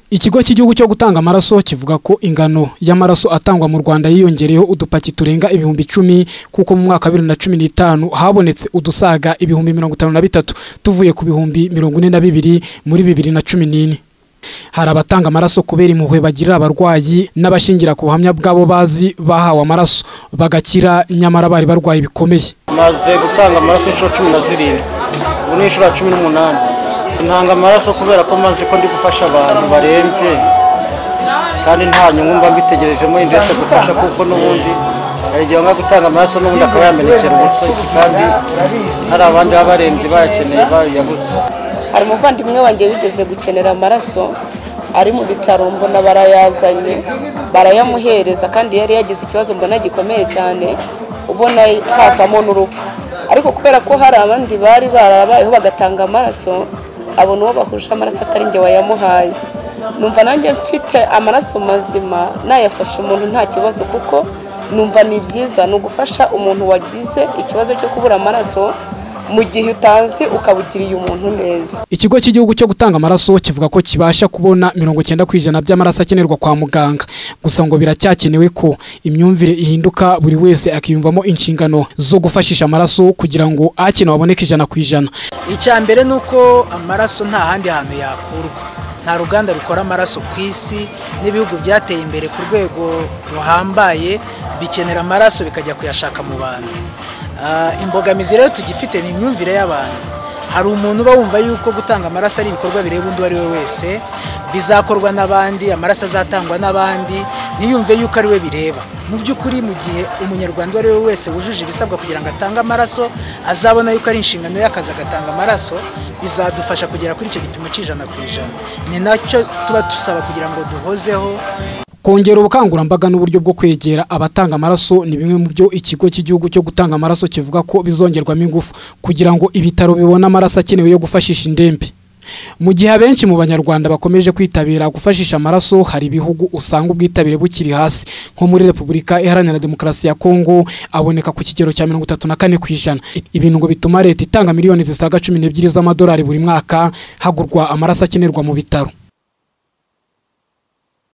Ikigo cy'igihugu cyo gutanga amaraso kivuga ko ingano y'amaraso atangwa mu Rwanda yiyongereyeho udupaki turenga ibihumbi 10 kuko mu mwaka 2015 habonetse udusaga ibihumbi 53 tuvuye ku bihumbi 42 muri 2014. Hari abatanga amaraso kubera impuhwe bagirira abarwayi n'abashingira ku buhamya bwabo bazi bahawe amaraso bagakira nyamara bari barwaye bikomeye. Maze gutanga amaraso inshuro 17 ubu ni inshuro 18. Ntanga amaraso kubera ko maze ko ndi gufasha abantu barembye kandi nta nyungu mba mbitegerejemo indetse gufasha kuko n'ubundi hari igihe nga gutanga amaraso n'ubundi akaba yamenekera ubusa kandi hari abandi babarembye bayakeneye bayabuze. Hari umuvandimwe wanjye bigeze gukenera amaraso ari mu bitaro mbona barayazanye barayamuhereza kandi yari yagize ikibazo mbona gikomeye cyane ubona kavamo n'urupfu, ariko kubera ko hari abandi bari barabayeho bagatanga amaraso abo nuwo bahuje amaraso atari nge wayamuhaye. Numva nanjye mfite amaraso mazima nayafasha umuntu nta kibazo kuko numva ni byiza no gufasha umuntu wagize ikibazo cyo kubura amaraso mu gihe utanzi ukabugiriye umuntu neza. Ikigo cy'igihugu cyo gutanga amaraso kivuga ko kibasha kubona 90% by'amaraso akenerwa kwa muganga, gusa ngo biracyakenewe ko imyumvire ihinduka buri wese akiyumvamo inshingano zo gufashisha amaraso kugira ngo akenewe aboneke 100%. Icyambere nuko amaraso nta handi hantu yakurwa, nta ruganda rukora amaraso ku isi n'ibihugu byateye imbere ku rwego ruhambaye bikenera amaraso bikajya kuyashaka mu bantu. Imbogamizi rero tugifite ni imyumvire y'abantu. Hari umuntu bawumva yuko gutanga amaraso ari ibikorwa bireba undi ari we wese, bizakorwa n'abandi, amaraso azatangwa n'abandi, niyumve yuko ari we bireba. Mu by'ukuri mu gihe umunyarwanda ari we wese wujuje ibisabwa kugira ngo atange amaraso azabona yuko ari inshingano y'akazi agatanga amaraso, bizadufasha kugera kuri icyo gipimo c'100%. Ni nacyo tuba dusaba kugira ngo duhozeho. Kongera ubukangurambaga n'uburyo bwo kwegera abatanga amaraso ni bimwe mu byo ikigo cy'igihugu cyo gutanga amaraso kivuga ko bizongerwamo ingufu kugira ngo ibitaro bibone amaraso akenewe yo gufashisha indembe. Mu gihe abenshi mu banyarwanda bakomeje kwitabira gufashisha amaraso, hari ibihugu usanga ubwitabire bukiri hasi, nko muri Repubulika Iharanira Demokarasi ya Kongo aboneka ku kigero cya 34%. Ibintu ngo bituma leta itanga miliyoni zisaga 12 z'amadolari buri mwaka hagurwa amaraso akenerwa mu bitaro.